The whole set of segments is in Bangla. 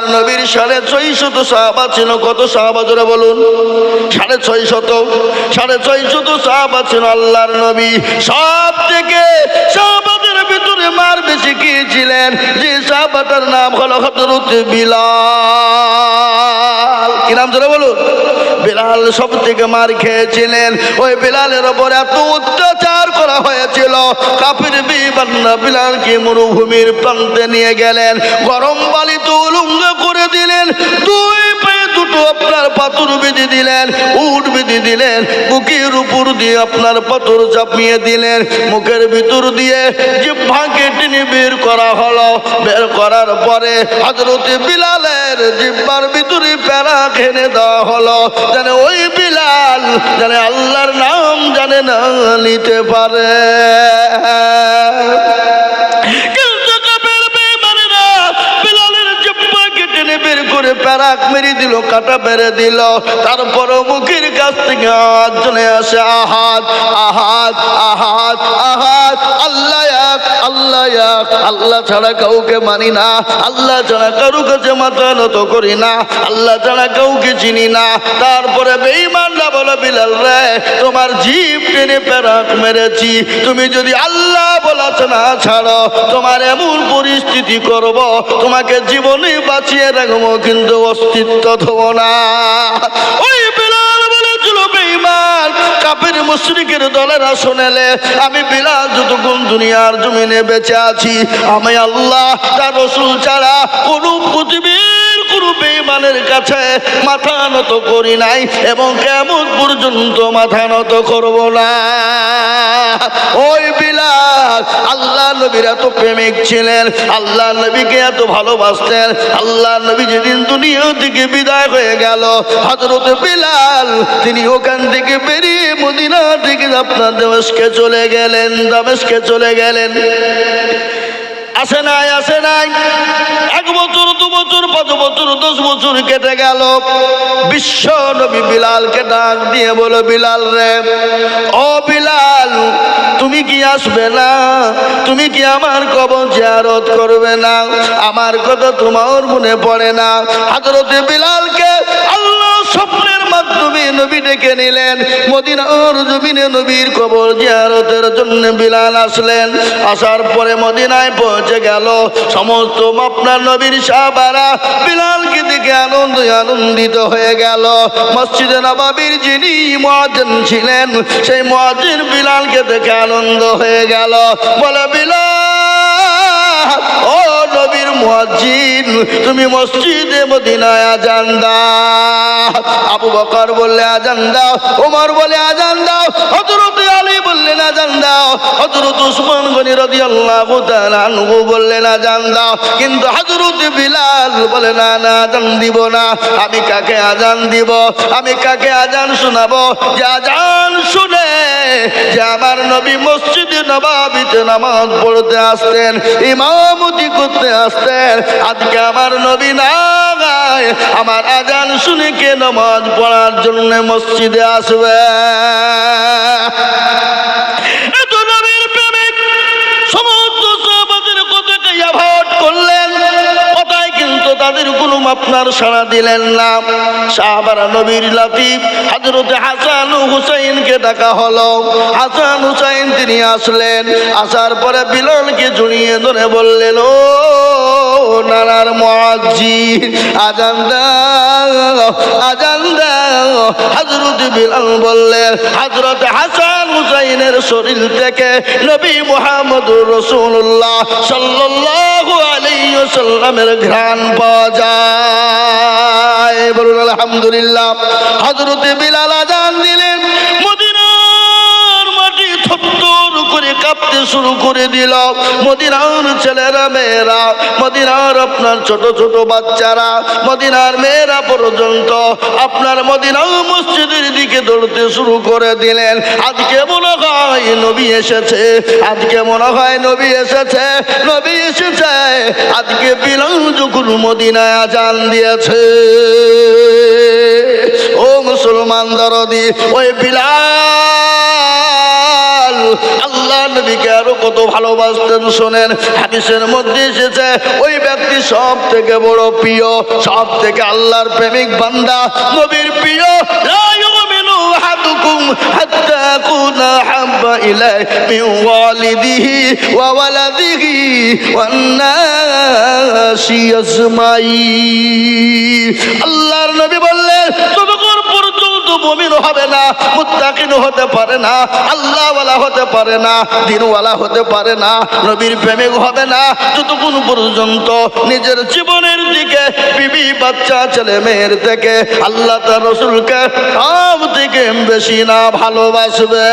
আল্লাহর নবীর 650 সাহাবা ছিল। কত সাহাবা জোরে বলুন? 650 সাহাবা ছিল আল্লাহর নবী। সব থেকে সাহাবাদের ভিতরে মার বেশি কি ছিলেন? যে সাহাবাটার নাম হলো হযরত বিলাল। কি নাম জোরে বলুন? বিলাল সব থেকে মার খেয়েছিলেন। ওই বিলালের ওপর এত অত্যাচার করা হয়েছিল, কাফির বিবান্না বিলালকে মরুভূমির প্রান্তে নিয়ে গেলেন, গরম বালিতে উলঙ্গ করে দিলেন, দুই পায়ে দুটো আপনার পাথর বেঁধে দিলেন, উট বেঁধে দিলেন, বুকের উপর দিয়ে আপনার পাথর চাপিয়ে দিলেন, মুখের ভিতর দিয়ে জিহ্বাকে টেনে বের করা হলো। বের করার পরে হযরত বিলালের জিহ্বার ভিতরে প্যারা ঘেনে দেওয়া হলো, যেন ওই বিলাল যেন আল্লাহর নাম জানে না নিতে পারে। প্যারাক মেরে দিল, কাটা মেরে দিল। তারপর মুখের কাছ থেকে আওয়াজ চলে আসে, আহাদ আহাদ আহাদ আহাদ, আল্লাহ এক, আল্লাহ এক, আল্লাহ ছাড়া কাউকে মানি না, আল্লাহ ছাড়া কারো কাছে মাথা নত করি না, আল্লাহ ছাড়া কাউকে চিনি না। তারপরে বেঈমানরা বলে, বিলাল রে, তোমার জিভ টেনে প্যারাক মেরেছি, তুমি যদি আল্লাহ বলাছ না ছাড়ো, তোমার এমন পরিস্থিতি করব, তোমাকে জীবনে বাঁচিয়ে রাখবো, কিন্তু অস্তিত্ব দেব না। ওই বিলাল বলেছিল, বেঈমান কাফির মুশরিকের দলেরা শুনেলে, আমি বিলাল যতক্ষণ দুনিয়ার জমিনে বেঁচে আছি, আমি আল্লাহ তার রাসূল ছাড়া কোন পৃথিবীর কোন বেঈমানের কাছে মাথা নত করি নাই, এবং কিয়ামত পর্যন্ত মাথা নত করব না। ওই বিলাল আল্লাহ নবীর এত প্রেমিক ছিলেন, আল্লাহ নবীকে এত ভালোবাসতেন। আল্লাহ নবী যেদিন দুনিয়া থেকে বিদায় হয়ে গেল, হযরত বিলাল তিনি ওখান থেকে বেরিয়ে মদিনা থেকে আপনার দামেস্কে চলে গেলেন, দামেস্কে চলে গেলেন। আসে নাই, আসে নাই, 1 বছর 2 বছর 5 বছর 10 বছর কেটে গেল। বিশ্ব নবী বিলালকে ডাক দিয়ে বলো, বিলাল রে, ও বিলাল, তুমি কি আসবে না? তুমি কি আমার কবর জিয়ারত করবে না? আমার কথা তোমার মনে পড়ে না? হযরত বিলালকে আল্লাহ স্বপ্নের মাধ্যমে নবী ডেকে নিলেন। মদিনার জমিনে নবীর কবর জিয়ারতের জন্য বিলাল আসলেন। আসার পরে মদিনায় পৌঁছে গেল। সমস্ত আপনার নবীর সাহাবারা বিলালকে দেখে আনন্দিত হয়ে গেল। মসজিদে নববীর যিনি মুয়াজ্জিন ছিলেন, সেই মুয়াজ্জিন বিলালকে দেখে আনন্দ হয়ে গেল। বলে, বিলাল, ও নবীর মুয়াজ্জিন, তুমি মসজিদে মদিনায় আজান দাও। আবু বকর বললে আজান দাও, ওমর বলে আজান দাও, হযরত আলী বললেন আজান দাও, হযরত উসমান গনি রাদিয়াল্লাহু তাআলা আনহু বললেন আজান দাও। কিন্তু হযরত বিলাল বলে, না না, আজান দিব না। আমি কাকে আজান দিব? আমি কাকে আজান শোনাবো? যে আজান শুনে যে আমার নবী মসজিদে নববীতে নামাজ পড়তে আসতেন, ইমামতি করতে আসতেন, আজকে আমার নবী নাই, আমার আজান শুনে কে নামাজ পড়ার জন্য মসজিদে আসবে? এত নবীর প্রেমিক সমস্ত সাহাবাদের কথাকে অ্যাভয়েড করলেন, কথায় কিন্তু তাদের কোনো আপনার সাড়া দিলেন না। সাহাবারা নবীর লাতিফ হযরত হাসান ও হুসাইনকে ডাকা হলো। হাসান হুসাইন তিনি আসলেন। আসার পরে বিলালকে জড়িয়ে ধরে বললেন, ও নানার মুয়াজ্জিন, আজান দাও, আজান দাও। হযরত বিলাল বললেন, হযরত হাসান হুসাইনের শরীর থেকে নবী মুহাম্মদুর রাসূলুল্লাহ সাল্লাল্লাহু আলাইহি ওয়াসাল্লামের ঘ্রাণ পাওয়া যায়। বলুন আলহামদুলিল্লাহ। হযরত বিলাল আজান দিলেন, মদিনার মাটি থরথর করে কাঁপতে শুরু করে দিল। মদিনার ছেলেরা মেয়েরা, মদিনার আপনার ছোট ছোট বাচ্চারা, মদিনার মেয়েরা পর্যন্ত আপনার মদিনা মসজিদের দিকে দৌড়তে শুরু করে দিলেন। আজকে মনে হয় নবী এসেছে, আজকে মনে হয় নবী এসেছে, নবী এসেছে। আজকে বিলাল যখন মদিনায় আজান দিয়েছে, ও মুসলমান দরদি, ওই বিলাল আল্লাহ নবীকে আরো কত ভালোবাসতেন শোনেন। হাদিসের মধ্যে এসেছে ওই ব্যক্তি সব থেকে বড় প্রিয়, সব থেকে আল্লাহর প্রেমিক বান্দা, নবীর প্রিয়। লা ইউমিনু আহাদুকুম হাত্তা আকুনা আহাব্বা ইলাইহি মিন ওয়ালিদিহি ওয়া ওয়ালাদিহি ওয়ান নাসি আজমাইন। আল্লাহর নবী বললেন ততক্ষণ পর্যন্ত মুমিন হবে না, মুত্তাকিন হতে পারে না, আল্লাহওয়ালা হতে পারে না, দিনওয়ালা হতে পারে না, নবীর প্রেমিক হবে না যতক্ষণ পর্যন্ত নিজের জীবনের দিকে, বিবি বাচ্চা ছেলে মেয়ের থেকে আল্লাহ তার রাসূলকে সব থেকে বেশি না ভালোবাসবে।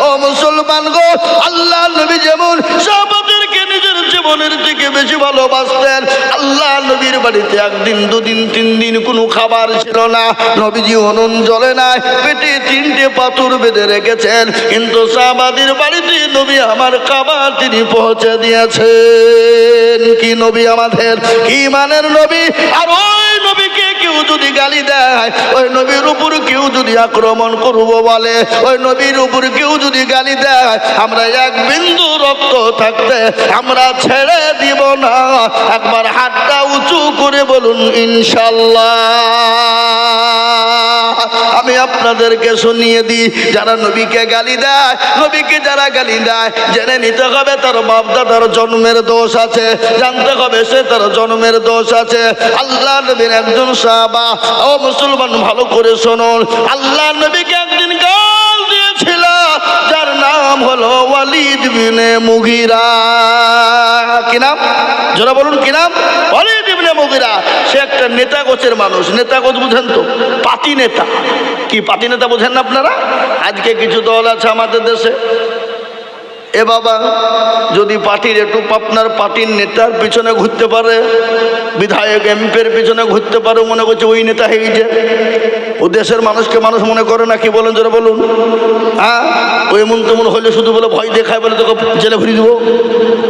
ও মুসলমান গো, আল্লাহ নবী যেমন সাহাবাদেরকে নিজের জীবনের দিকে বেশি ভালোবাসতেন, আল্লাহ নবীর বাড়িতে একদিন দুদিন তিন দিন কোনো খাবার ছিল না, নবীজি উনুন জ্বলে নাই, পেটে 3টে পাথর বেঁধে রেখেছেন, কিন্তু সাহাবাদের বাড়িতে নবী আমার খাবার তিনি পৌঁছে দিয়েছেন। কি নবী আমাদের, কি মানের নবী! আর ওই নবীকে কেউ যদি গালি দেয়, ওই নবীর উপর কেউ যদি আক্রমণ করবো বলে, ওই নবীর উপর কেউ যদি গালি দেয়, আমরা এক বিন্দু রক্ত থাকতে আমরা ছেড়ে দিব না। একবার হাতটা উঁচু করে বলুন ইনশাল্লাহ। আমি আপনাদেরকে শুনিয়ে দিই, যারা নবীকে গালি দেয়, নবীকে যারা গালি দেয়, জেনে নিতে হবে তার বাপ দাদার জন্মের দোষ আছে, জানতে হবে সে তার জন্মের দোষ আছে। আল্লাহ নবীর একজন সাহাবা, ও মুসলমান ভালো করে শুনুন, আল্লাহ নবীকে একদিন গাল দিয়েছিল যার নাম হলো ওয়ালিদ বিনে মুগিরা। কি নাম? যারা বলুন কি নাম? ওয়ালিদ ইবনে মুগিরা। সে একটা নেতা গোছের মানুষ। নেতা গোছ বুঝেন তো? পাতি নেতা। কি পাতি নেতা বোঝেন না আপনারা? আজকে কিছু দল আছে আমাদের দেশে, এ বাবা যদি পার্টির একটু আপনার পার্টির নেতার পিছনে ঘুরতে পারে, বিধায়ক এমপির পিছনে ঘুরতে পারে, মনে করছে ওই নেতা হয়ে গেছে। ও দেশের মানুষকে মানুষ মনে করে না। কি বলেন যারা বলুন? হ্যাঁ, ও এমন তেমন হইলে শুধু বলে ভয় দেখায়, বলে তোকে জেলে ভরিয়ে দেবো,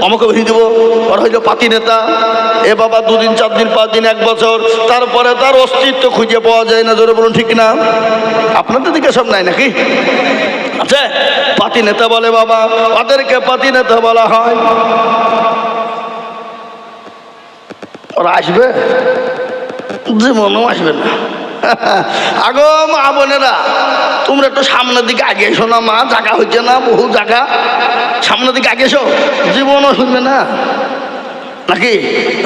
আমাকে ভরিয়ে দেবো, ওর হইলো পাতি নেতা। এ বাবা 2 দিন 4 দিন 5 দিন 1 বছর, তারপরে তার অস্তিত্ব খুঁজে পাওয়া যায় না। জোরে বলুন ঠিক না? আপনাদের দিকে সব নাই নাকি? আচ্ছা, পাতি নেতা বলে বাবা, ওদেরকে পাতি নেতা বলা হয়। ওরা আসবে? জীবনও আসবে না। আগো মা বোনেরা, তোমরা একটু সামনের দিকে আগে এসো না মা, জায়গা হচ্ছে না, বহু জায়গা, সামনের দিকে আগে এসো, জীবনও শুনবে না নাকি?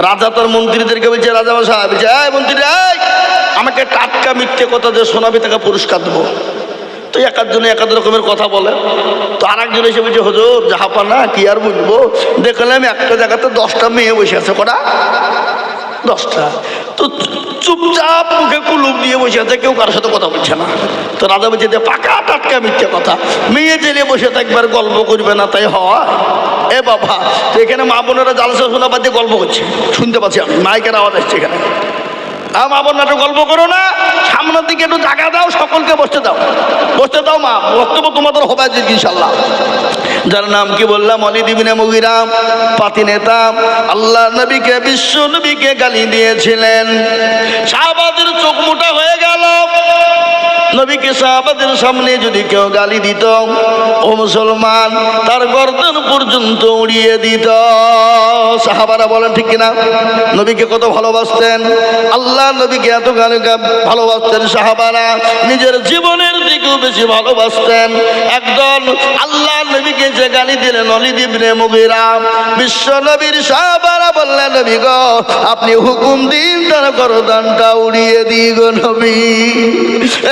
রাজা তার মন্ত্রীদেরকে বলছে, রাজা মশাই বলছে, এই মন্ত্রী আমাকে টাটকা মিথ্যে কথা যে শোনাবে তাকে পুরস্কার দেবো। তো এক একজনে এক এক রকমের কথা বলে। তো আর একজন এসে বলছে, হুজুর জাহাপানা কি আর বুঝবো, দেখলাম একটা জায়গাতে 10টা মেয়ে বসে আছে। কটা? 10টা। তো চুপচাপ মুখে কুলুপ দিয়ে বসে আছে, কেউ কারোর সাথে কথা বলছে না। তো রাজা বলছে যে পাকা টাটকা মিথ্যে কথা, মেয়ে জেলে বসে থাকবার গল্প করবে না তাই হয়? এ বাবা, তো এখানে মা বোনেরা জালসা শোনা বাদ দিয়ে গল্প করছে, শুনতে পাচ্ছি আমি, মাইকের আওয়াজ আসছে এখানে। মা বোন একটু গল্প করো না, সামনের দিকে একটু জায়গা দাও, সকলকে বসতে দাও, বসতে দাও মা, বক্তব্য তোমাদের হবে ইনশাল্লাহ। যার নাম কি বললাম, ওয়ালিদ ইবনে মুগিরা, পাতি নেতা। আল্লাহ নবীকে, বিশ্ব নবীকে গালি দিয়েছিলেন। সাহাবাদের চোখ মোটা হয়ে গেল। নবীকে সাহাবাদের সামনে যদি কেউ গালি দিত, ও মুসলমান, তার গর্দন পর্যন্ত উড়িয়ে দিত। সাহাবারা বলেন ঠিক কিনা? নবীকে কত ভালোবাসতেন, আল্লাহ নবীকে এত গালি ভালোবাসতেন সাহাবারা, নিজের জীবনের দিকেও বেশি ভালোবাসতেন। একদল আল্লাহ নবীকে যে গালি দিলেন ওয়ালিদ ইবনে মুগিরা, বিশ্ব নবীর সাহাবারা বললেন, নবী গো আপনি হুকুম দিন তার গর্দনটা উড়িয়ে দিই গো নবী।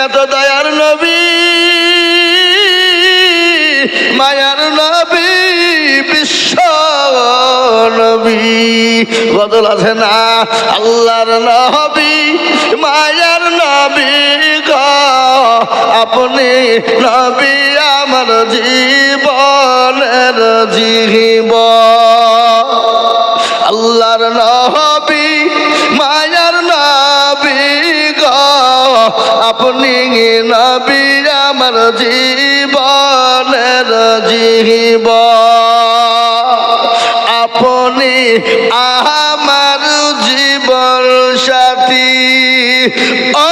এত দয়ার নবী, মায়ার নবী, বিশ্ব নবী, বদল আছে না? আল্লাহর নবী, মায়ার নবী গো আপনি নবী আমার জীবনের জীবন। আল্লাহর নবী, মায়ার নবী গো আপনি নবী আমার জীবনের জীবন। আপনি আমার জীবন সাথী,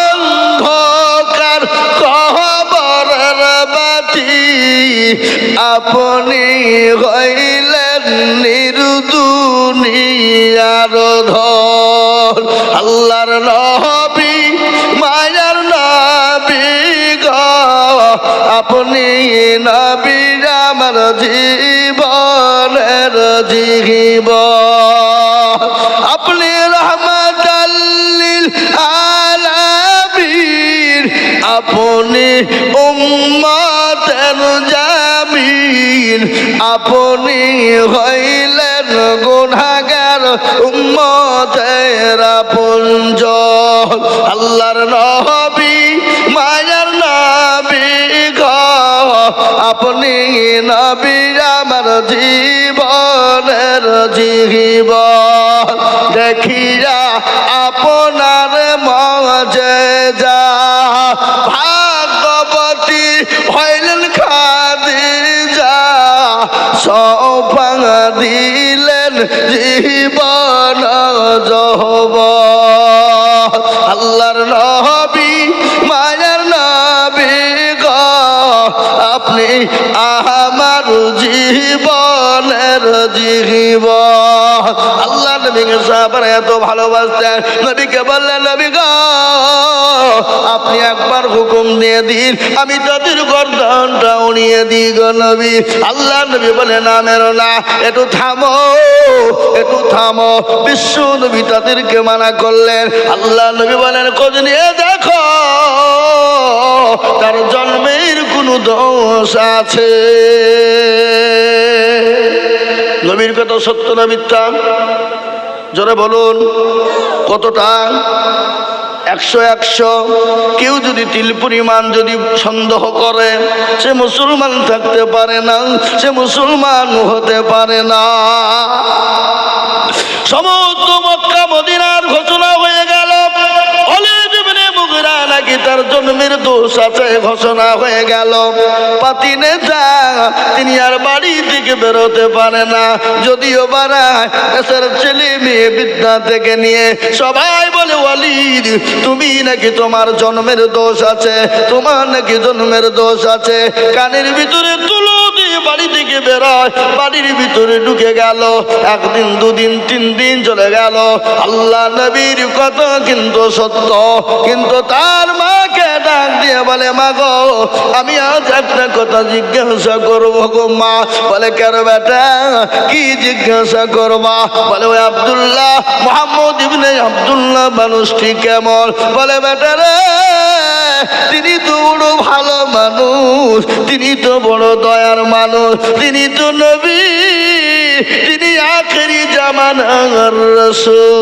অন্ধকার কবরের বাতি আপনি হইলেন নির্দুনিয়ার ধন। আল্লাহর নবী মায়ার নবী গো, আপনি নবী আমার জীবনের জীবন। আপনি রহমাতাল লিল আলামিন, আপনি উম্মতের জামিন, আপনি হইলেন গুনাহগার উম্মতের আপনজন। আল্লাহর নবী মায়ার নবী গো, আপনি নবী আমার জীবনের জীবন। দেখিয়া আপনার মজেজা ভাগ্যবতী হইলেন খাদিজা, সৌভাগ্য দিলেন জীবন যৌবন। আল্লাহর নবী মায়ার নবী গো, আপনি আমার জীবনের জীবন। আল্লাহ নবীকে সাহাবারা এত ভালোবাসতেন, নবীকে বললেন নবী গো, আপনি একবার হুকুম দিয়ে দিন, আমি তাদের গর্দনটা উড়িয়ে দিই গো নবী। আল্লাহ নবী বলে না মেরো না, একটু থামো, একটু থামো। বিশ্ব নবী তাদেরকে মানা করলেন। আল্লাহ নবী বলেন খোঁজ নিয়ে দেখো তার জন্মের কোনো দোষ আছে। নবীর কথা সত্য না মিথ্যা? জোরে বলুন কতটা? 100 কেউ যদি তিল পরিমাণ যদি সন্দেহ করে, সে মুসলমান থাকতে পারে না, সে মুসলমান হতে পারে না। সমস্ত মক্কা মদিনার ঘোষণা হয়ে গেল, নাকি তার জন্মের দোষ আছে ঘোষণা হয়ে গেল। পাতি নেতা তিনি আর বাড়ি থেকে বেরোতে পারে না, যদিও বাড়ায় দেশের ছেলে মেয়ে বিদ্যা থেকে নিয়ে সবাই বলে ওয়ালিদ তুমি নাকি তোমার জন্মের দোষ আছে, তোমার নাকি জন্মের দোষ আছে। কানের ভিতরে তুলো দিয়ে বাড়ি থেকে বেরোয়, বাড়ির ভিতরে ঢুকে গেল। একদিন দুদিন 3 দিন চলে গেল। আল্লাহ নবীর কথা কিন্তু সত্য, কিন্তু তার মাকে ডাক দিয়ে বলে মা গো, আমি আজ একটা কথা জিজ্ঞাসা করবো গো মা। বলে কেন বেটা, কি জিজ্ঞাসা করবা? বলে ওই আব্দুল্লাহ, মুহাম্মদ ইবনে আব্দুল্লাহ মানুষটি কেমন? বলে বেটা রে, তিনি তো বড় ভালো মানুষ, তিনি তো বড় দয়ার মানুষ, তিনি তো নবী, তিনি আখেরি জামানার রাসূল,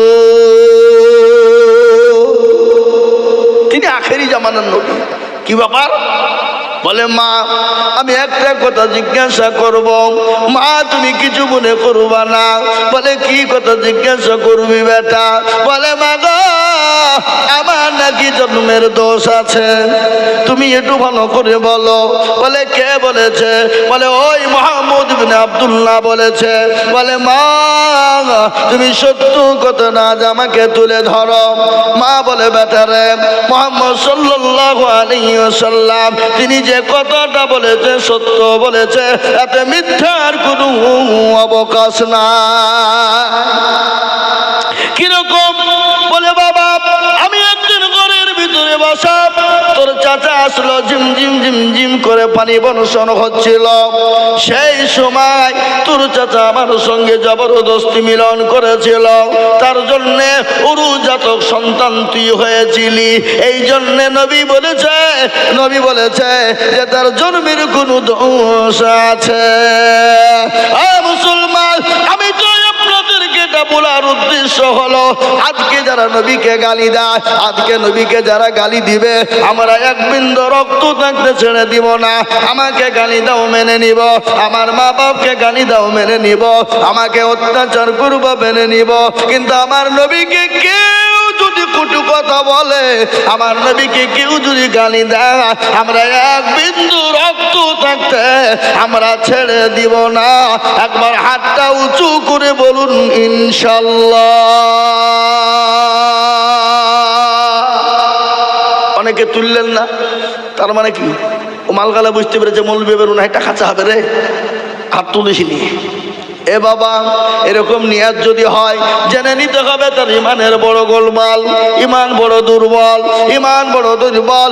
তিনি আখেরি জামানার নবী। কি ব্যাপার? বলে মা আমি একটা কথা জিজ্ঞাসা করব। মা তুমি কিছু মনে করবা না। বলে কি কথা জিজ্ঞাসা করবি বেটা? বলে মা গো, আমার নাকি জন্মের দোষ আছে, তুমি একটু ভালো করে বলো। বলে কে বলেছে? বলে ওই মুহাম্মদ ইবনে আব্দুল্লাহ বলেছে। বলে মা তুমি সত্য কথা না আমাকে তুলে ধরো। মা বলে বেটা রে, মুহাম্মদ সাল্লাল্লাহু আলাইহি ওয়াসাল্লাম তিনি যে কথাটা বলেছে সত্য বলেছে, এতে মিথ্যার কোনো অবকাশ নাই। কিরকম? বলে বাবা আমি একদিন ঘরের ভিতরে বসা, তোর চাচা আসলো, ঝিম ঝিম ঝিম ঝিম করে পানি বর্ষণ হচ্ছিল। সেই সময় তোর চাচা আমার সঙ্গে জবরদস্তি মিলন করেছিল, তার জন্যে উরুজাতক সন্তান তুই হয়েছিলি। এই জন্যে নবী বলেছে যে তার জন্মের কোনো দোষ আছে। মুসলমান, আমি তো আপনাদেরকে এটা বলার উদ্দেশ্য হলো, আজকে যারা নবীকে গালি দেয়, আজকে নবীকে যারা গালি দিবে, আমরা এক বিন্দু রক্ত থাকতে ছেড়ে দিব না। আমাকে গালি দাও মেনে নিব, আমার মা বাপকে গালি দাও মেনে নিব, আমাকে অত্যাচার করবো মেনে নিব, কিন্তু আমার নবীকে কেউ যদি কটু কথা বলে, আমার নবীকে কেউ যদি গালি দেয়, আমরা এক বিন্দু রক্ত থাকতে আমরা ছেড়ে দিব না। একবার হাতটা উঁচু করে বলুন ইনশাআল্লাহ। অনেকে তুললেন না, তার মানে কি? ও মালগালা বুঝতে পেরেছে মৌলবি বেরুন একটা খাঁচা হবে রে, হাত তুলিসিনি। এ বাবা, এরকম নিয়াত যদি হয় জেনে নিতে হবে তার ইমানের বড় গোলমাল, ইমান বড় দুর্বল, ইমান বড় দুর্বল।